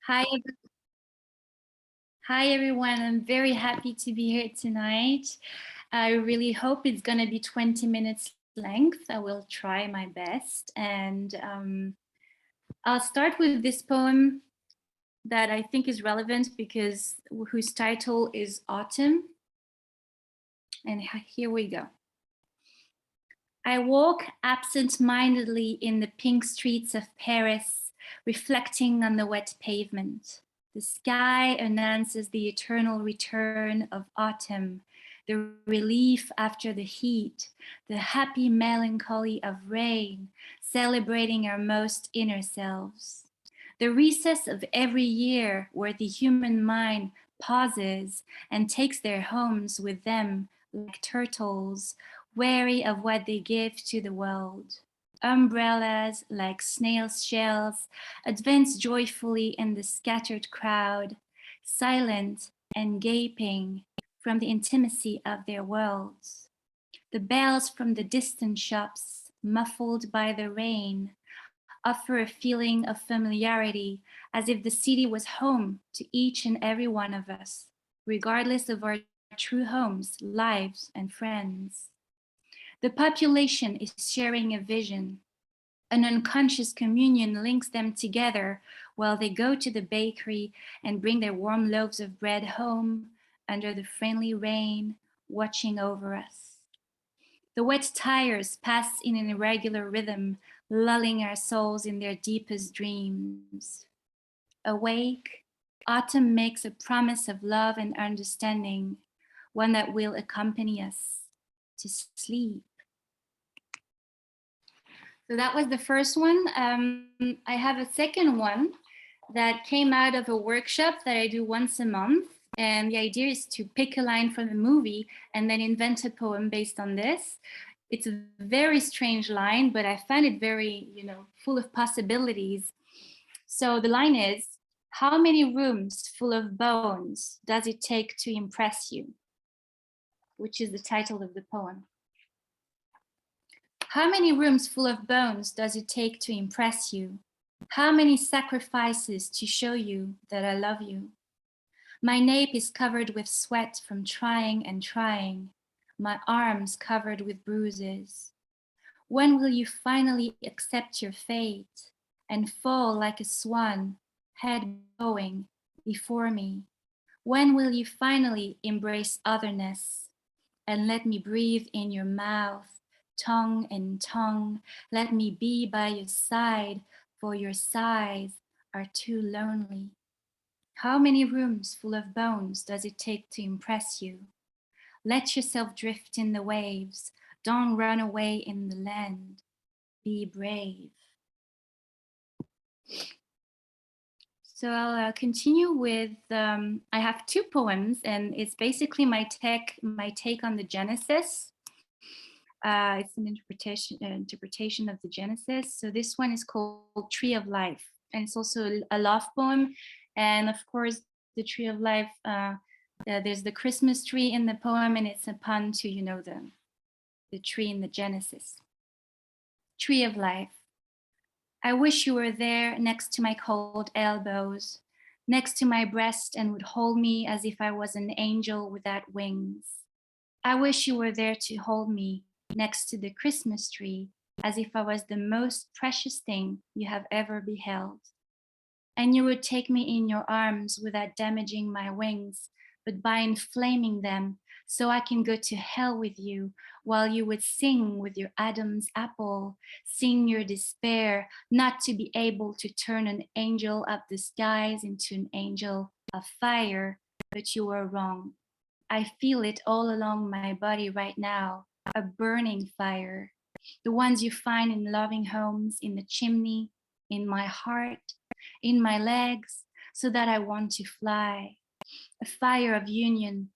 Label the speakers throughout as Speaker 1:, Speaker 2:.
Speaker 1: Hi, hi everyone. I'm very happy to be here tonight. I really hope it's going to be 20 minutes length. I will try my best. And I'll start with this poem that I think is relevant because whose title is Autumn. And here we go. I walk absent-mindedly in the pink streets of Paris, reflecting on the wet pavement. The sky announces the eternal return of autumn, the relief after the heat, the happy melancholy of rain, celebrating our most inner selves. The recess of every year where the human mind pauses and takes their homes with them like turtles, wary of what they give to the world. Umbrellas like snail's shells advance joyfully in the scattered crowd, silent and gaping from the intimacy of their worlds. The bells from the distant shops, muffled by the rain, offer a feeling of familiarity as if the city was home to each and every one of us, regardless of our true homes, lives, and friends. The population is sharing a vision. An unconscious communion links them together while they go to the bakery and bring their warm loaves of bread home under the friendly rain watching over us. The wet tires pass in an irregular rhythm, lulling our souls in their deepest dreams. Awake, autumn makes a promise of love and understanding, one that will accompany us to sleep. So that was the first one. I have a second one that came out of a workshop that I do once a month. And the idea is to pick a line from a movie and then invent a poem based on this. It's a very strange line, but I find it very, full of possibilities. So the line is, how many rooms full of bones does it take to impress you? Which is the title of the poem. How many rooms full of bones does it take to impress you? How many sacrifices to show you that I love you? My nape is covered with sweat from trying and trying, my arms covered with bruises. When will you finally accept your fate and fall like a swan, head bowing, before me? When will you finally embrace otherness and let me breathe in your mouth, tongue in tongue? Let me be by your side, for your sighs are too lonely. How many rooms full of bones does it take to impress you? Let yourself drift in the waves. Don't run away in the land. Be brave. So I'll continue with, I have two poems and it's basically my take on the Genesis. It's an interpretation of the Genesis. So this one is called Tree of Life, and it's also a love poem. And of course, the Tree of Life, there's the Christmas tree in the poem, and it's a pun to, the tree in the Genesis. Tree of Life. I wish you were there next to my cold elbows, next to my breast, and would hold me as if I was an angel without wings. I wish you were there to hold me next to the Christmas tree, as if I was the most precious thing you have ever beheld. And you would take me in your arms without damaging my wings, but by inflaming them, so I can go to hell with you, while you would sing with your Adam's apple, sing your despair, not to be able to turn an angel of the skies into an angel of fire, but you were wrong. I feel it all along my body right now, a burning fire. The ones you find in loving homes, in the chimney, in my heart, in my legs, so that I want to fly. A fire of union,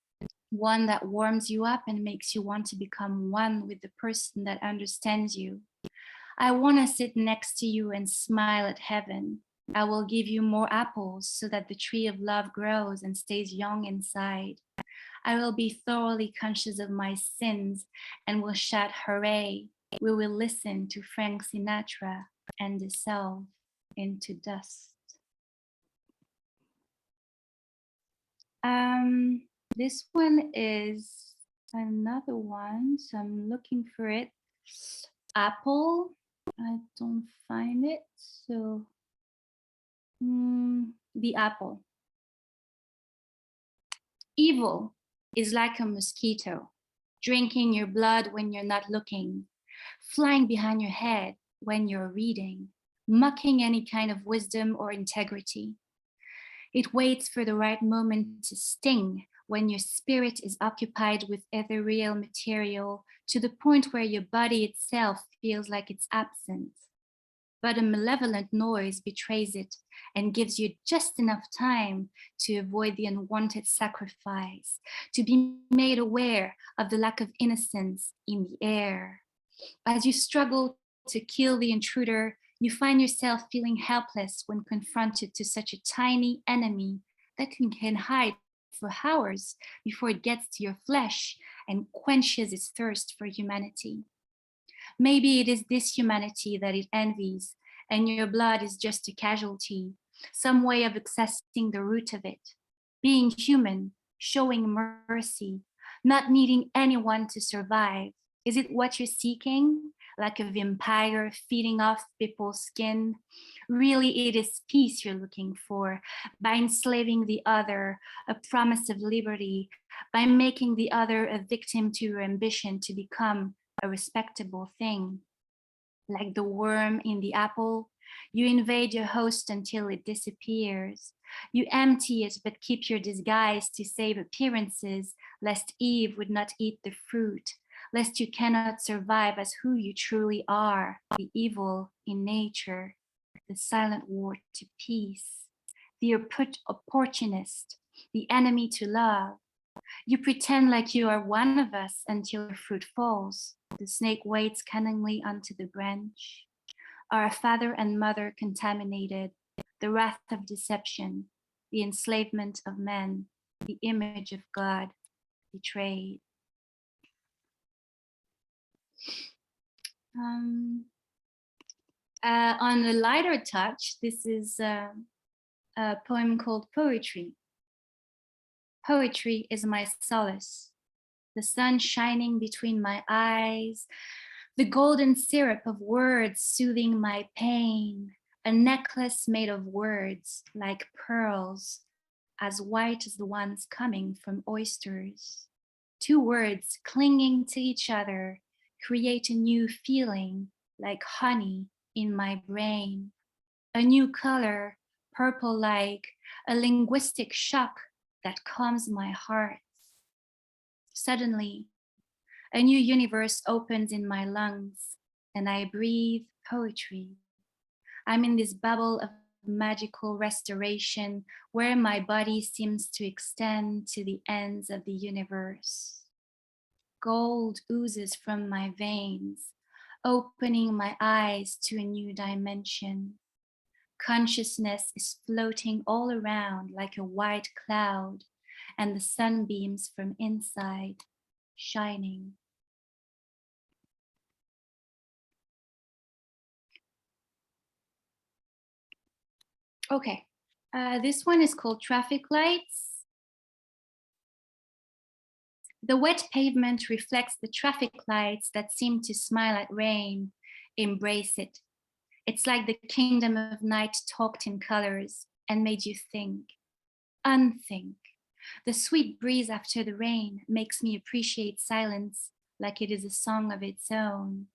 Speaker 1: one that warms you up and makes you want to become one with the person that understands you. I want to sit next to you and smile at heaven. I will give you more apples so that the tree of love grows and stays young inside. I will be thoroughly conscious of my sins and will shout hooray. We will listen to Frank Sinatra and dissolve into dust. Um, this one is another one, so I'm looking for it. Apple. I don't find it, so the apple. Evil is like a mosquito, drinking your blood when you're not looking, flying behind your head when you're reading, mocking any kind of wisdom or integrity. It waits for the right moment to sting when your spirit is occupied with ethereal material to the point where your body itself feels like it's absent. But a malevolent noise betrays it and gives you just enough time to avoid the unwanted sacrifice, to be made aware of the lack of innocence in the air. As you struggle to kill the intruder, you find yourself feeling helpless when confronted to such a tiny enemy that can hide for hours before it gets to your flesh and quenches its thirst for humanity. Maybe it is this humanity that it envies, and your blood is just a casualty, some way of accessing the root of it. Being human, showing mercy, not needing anyone to survive. Is it what you're seeking? Like a vampire feeding off people's skin? Really, it is peace you're looking for by enslaving the other, a promise of liberty, by making the other a victim to your ambition to become a respectable thing. Like the worm in the apple, you invade your host until it disappears. You empty it but keep your disguise to save appearances, lest Eve would not eat the fruit, lest you cannot survive as who you truly are, the evil in nature, the silent war to peace, the opportunist, the enemy to love. You pretend like you are one of us until your fruit falls. The snake waits cunningly onto the branch. Our father and mother contaminated, the wrath of deception, the enslavement of men, the image of God betrayed. Um, on a lighter touch, this is a poem called Poetry. Poetry is my solace, the sun shining between my eyes, the golden syrup of words soothing my pain, a necklace made of words like pearls, as white as the ones coming from oysters. Two words clinging to each other create a new feeling like honey in my brain, a new color, purple like a linguistic shock that calms my heart. Suddenly, a new universe opens in my lungs and I breathe poetry. I'm in this bubble of magical restoration where my body seems to extend to the ends of the universe. Gold oozes from my veins, opening my eyes to a new dimension. Consciousness is floating all around like a white cloud, and the sunbeams from inside shining. Okay, this one is called Traffic Lights. The wet pavement reflects the traffic lights that seem to smile at rain. Embrace it. It's like the kingdom of night talked in colors and made you think, unthink. The sweet breeze after the rain makes me appreciate silence like it is a song of its own.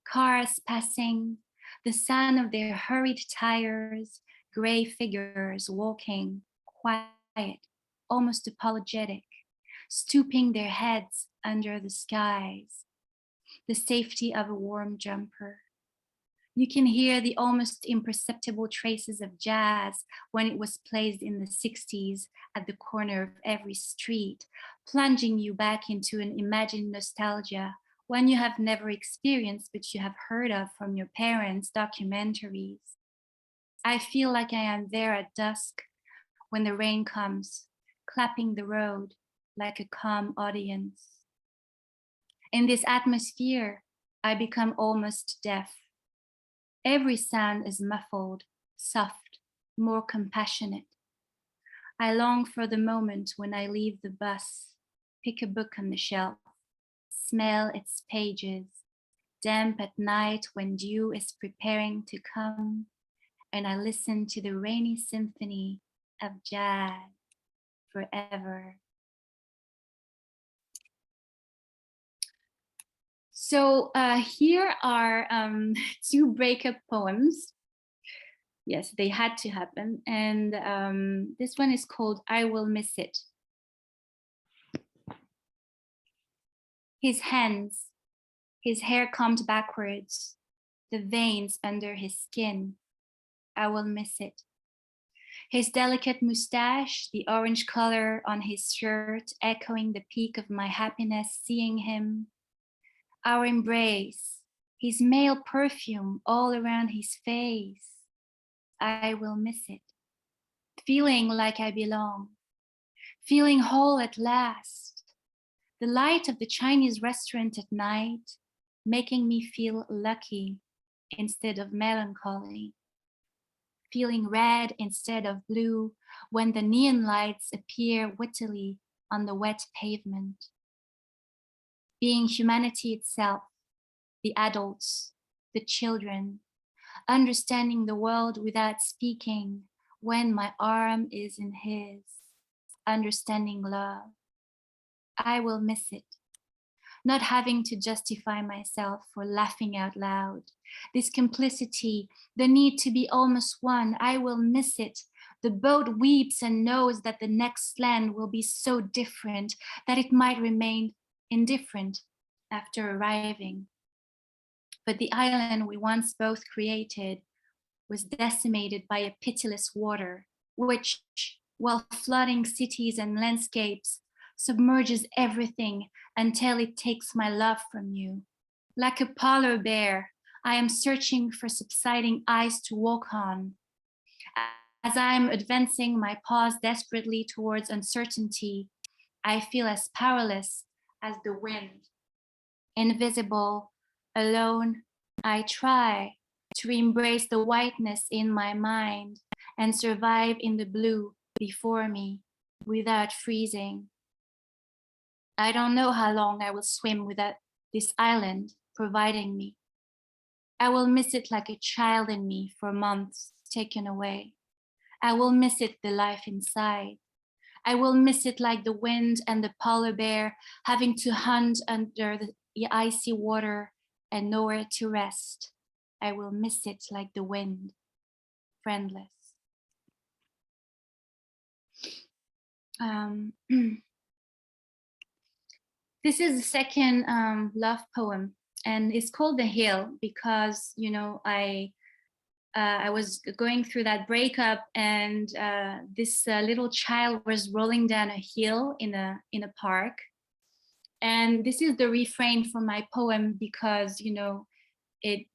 Speaker 1: Cars passing, the sound of their hurried tires, gray figures walking, quiet, almost apologetic, stooping their heads under the skies, the safety of a warm jumper. You can hear the almost imperceptible traces of jazz when it was placed in the 60s at the corner of every street, plunging you back into an imagined nostalgia one you have never experienced but you have heard of from your parents' documentaries. I feel like I am there at dusk when the rain comes, clapping the road like a calm audience. In this atmosphere, I become almost deaf. Every sound is muffled, soft, more compassionate. I long for the moment when I leave the bus, pick a book on the shelf, smell its pages, damp at night when dew is preparing to come, and I listen to the rainy symphony of jazz forever. So here are two breakup poems. Yes, they had to happen. And this one is called I Will Miss It. His hands, his hair combed backwards, the veins under his skin. I will miss it. His delicate mustache, the orange color on his shirt, echoing the peak of my happiness seeing him. Our embrace, his male perfume all around his face. I will miss it. Feeling like I belong, feeling whole at last. The light of the Chinese restaurant at night, making me feel lucky instead of melancholy. Feeling red instead of blue when the neon lights appear wittily on the wet pavement. Being humanity itself, the adults, the children, understanding the world without speaking when my arm is in his, understanding love. I will miss it. Not having to justify myself for laughing out loud. This complicity, the need to be almost one, I will miss it. The boat weeps and knows that the next land will be so different that it might remain indifferent after arriving. But the island we once both created was decimated by a pitiless water, which, while flooding cities and landscapes, submerges everything until it takes my love from you. Like a polar bear, I am searching for subsiding ice to walk on. As I am advancing my paws desperately towards uncertainty, I feel as powerless as the wind. Invisible, alone, I try to embrace the whiteness in my mind and survive in the blue before me without freezing. I don't know how long I will swim without this island providing me. I will miss it like a child in me for months taken away. I will miss it the life inside. I will miss it like the wind and the polar bear having to hunt under the icy water and nowhere to rest. I will miss it like the wind, friendless. This is the second love poem, and it's called The Hill because, you know, I was going through that breakup, and this little child was rolling down a hill in a park. And this is the refrain for my poem because, you know, it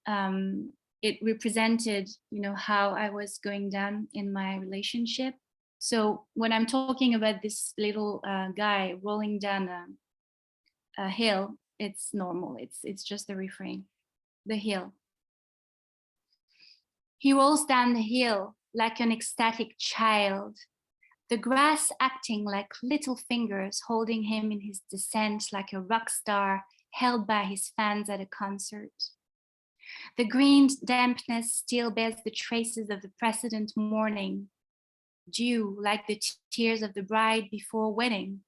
Speaker 1: represented, you know, how I was going down in my relationship. So when I'm talking about this little guy rolling down a hill, it's normal. It's just the refrain, the hill. He rolls down the hill like an ecstatic child, the grass acting like little fingers holding him in his descent like a rock star held by his fans at a concert. The green dampness still bears the traces of the precedent morning, dew like the tears of the bride before wedding.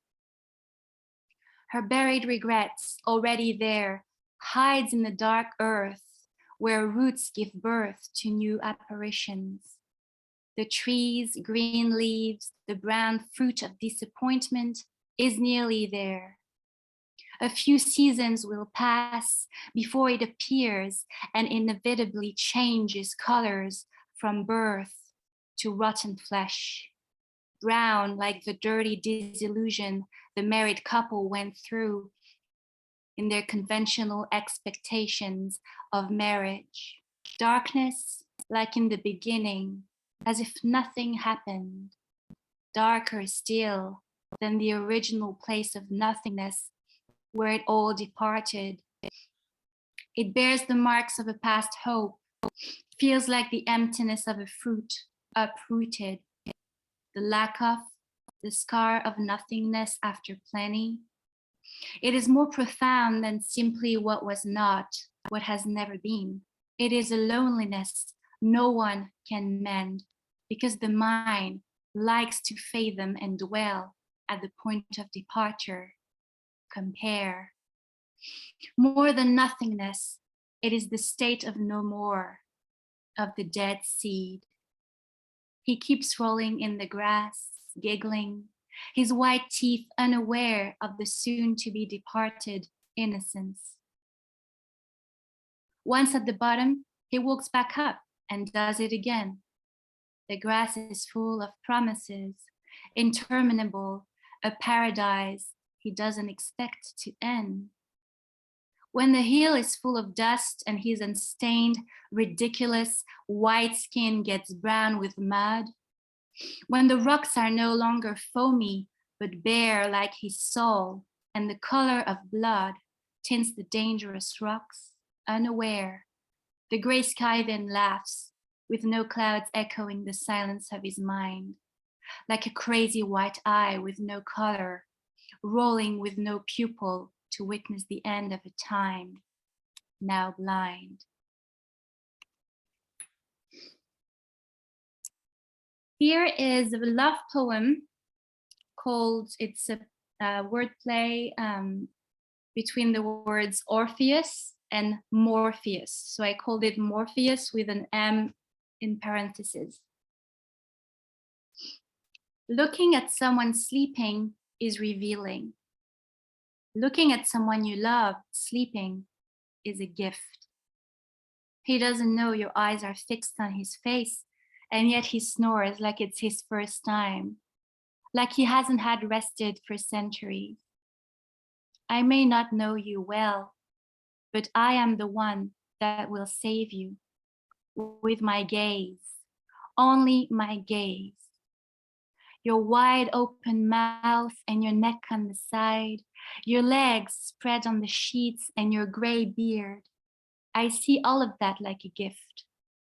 Speaker 1: Her buried regrets, already there, hides in the dark earth where roots give birth to new apparitions. The trees, green leaves, the brown fruit of disappointment is nearly there. A few seasons will pass before it appears and inevitably changes colors from birth to rotten flesh, brown like the dirty disillusion the married couple went through in their conventional expectations of marriage. Darkness like in the beginning, as if nothing happened, darker still than the original place of nothingness where it all departed. It bears the marks of a past hope, feels like the emptiness of a fruit uprooted, the lack of the scar of nothingness after plenty. It is more profound than simply what was not, what has never been. It is a loneliness no one can mend, because the mind likes to fathom and dwell at the point of departure, compare. More than nothingness, it is the state of no more, of the dead seed. He keeps rolling in the grass, giggling, his white teeth unaware of the soon-to-be departed innocence. Once at the bottom, he walks back up and does it again. The grass is full of promises, interminable, a paradise he doesn't expect to end. When the hill is full of dust and his unstained, ridiculous white skin gets brown with mud, when the rocks are no longer foamy but bare like his soul, and the color of blood tints the dangerous rocks, unaware, the gray sky then laughs, with no clouds echoing the silence of his mind, like a crazy white eye with no color, rolling with no pupil to witness the end of a time, now blind. Here is a love poem called, it's a wordplay between the words Orpheus and Morpheus. So I called it Morpheus with an M in parentheses. Looking at someone sleeping is revealing. Looking at someone you love sleeping is a gift. He doesn't know your eyes are fixed on his face, and yet he snores like it's his first time, like he hasn't had rested for centuries. I may not know you well, but I am the one that will save you with my gaze, only my gaze. Your wide open mouth and your neck on the side, your legs spread on the sheets and your gray beard. I see all of that like a gift.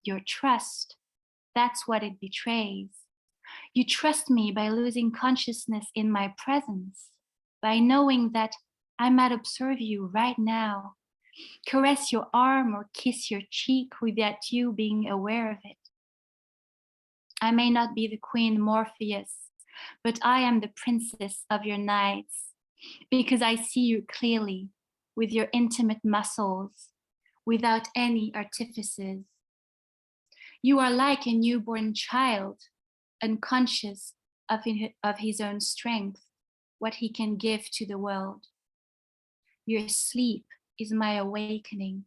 Speaker 1: Your trust, that's what it betrays. You trust me by losing consciousness in my presence, by knowing that I might observe you right now, caress your arm or kiss your cheek without you being aware of it. I may not be the Queen Morpheus, but I am the princess of your nights, because I see you clearly with your intimate muscles, without any artifices. You are like a newborn child, unconscious of his own strength, what he can give to the world. Your sleep is my awakening.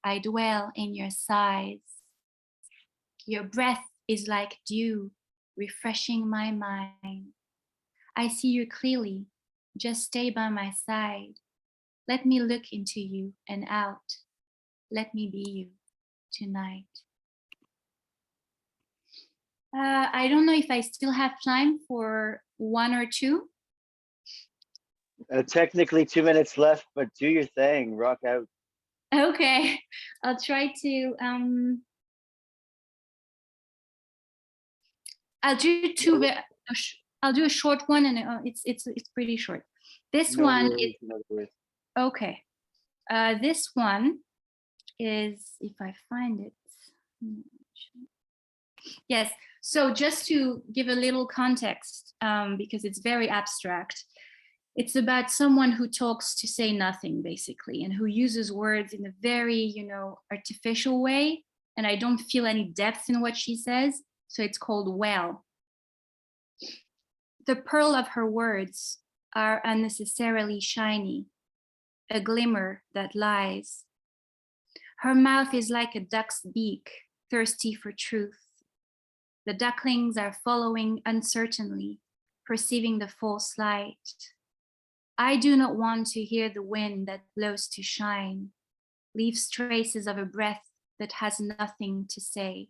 Speaker 1: I dwell in your sighs. Your breath is like dew, refreshing my mind. I see you clearly. Just stay by my side. Let me look into you and out. Let me be you tonight. I don't know if I still have time for one or two.
Speaker 2: Technically 2 minutes left, but do your thing, rock out.
Speaker 1: Okay, I'll try to, I'll do two, I'll do a short one, and it's pretty short. This
Speaker 2: No
Speaker 1: one
Speaker 2: worries,
Speaker 1: is,
Speaker 2: no worries.
Speaker 1: okay. This one is, if I find it. Yes, so just to give a little context, because it's very abstract, it's about someone who talks to say nothing, basically, and who uses words in a very, artificial way. And I don't feel any depth in what she says, so it's called Well. The pearl of her words are unnecessarily shiny, a glimmer that lies. Her mouth is like a duck's beak, thirsty for truth. The ducklings are following uncertainly, perceiving the false light. I do not want to hear the wind that blows to shine, leaves traces of a breath that has nothing to say.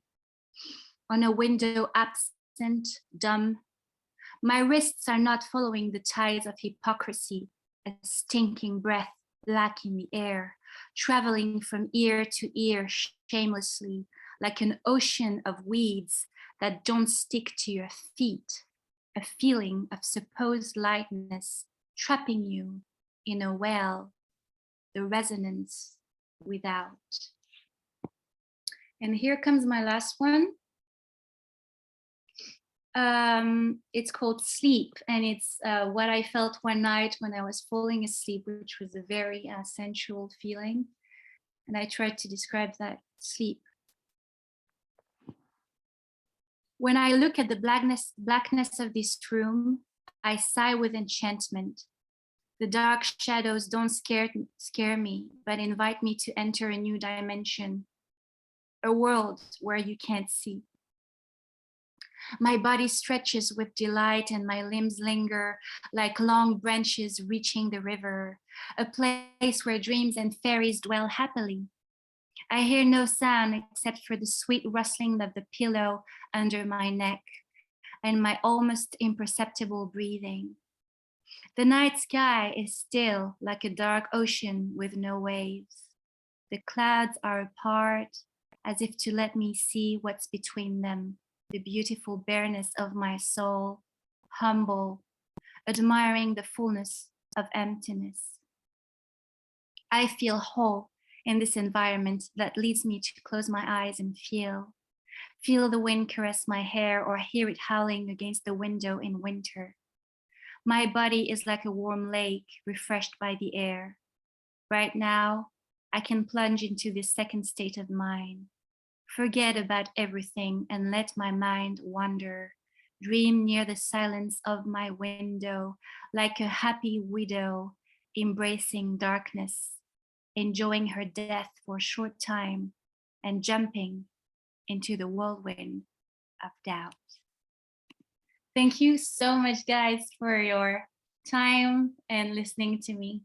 Speaker 1: On a window absent, dumb, my wrists are not following the tides of hypocrisy, a stinking breath black in the air, traveling from ear to ear shamelessly, like an ocean of weeds that don't stick to your feet. a feeling of supposed lightness trapping you in a well, the resonance without. And here comes my last one. It's called Sleep, and it's what I felt one night when I was falling asleep, which was a very sensual feeling. And I tried to describe that sleep. When I look at the blackness of this room, I sigh with enchantment. The dark shadows don't scare me, but invite me to enter a new dimension, a world where you can't see. My body stretches with delight and my limbs linger like long branches reaching the river, a place where dreams and fairies dwell happily. I hear no sound except for the sweet rustling of the pillow under my neck and my almost imperceptible breathing. The night sky is still like a dark ocean with no waves. The clouds are apart as if to let me see what's between them, the beautiful bareness of my soul, humble, admiring the fullness of emptiness. I feel whole in this environment that leads me to close my eyes and feel the wind caress my hair or hear it howling against the window in winter. My body is like a warm lake refreshed by the air. Right now, I can plunge into this second state of mind, forget about everything and let my mind wander, dream near the silence of my window like a happy widow embracing darkness, enjoying her death for a short time and jumping into the whirlwind of doubt. Thank you so much, guys, for your time and listening to me.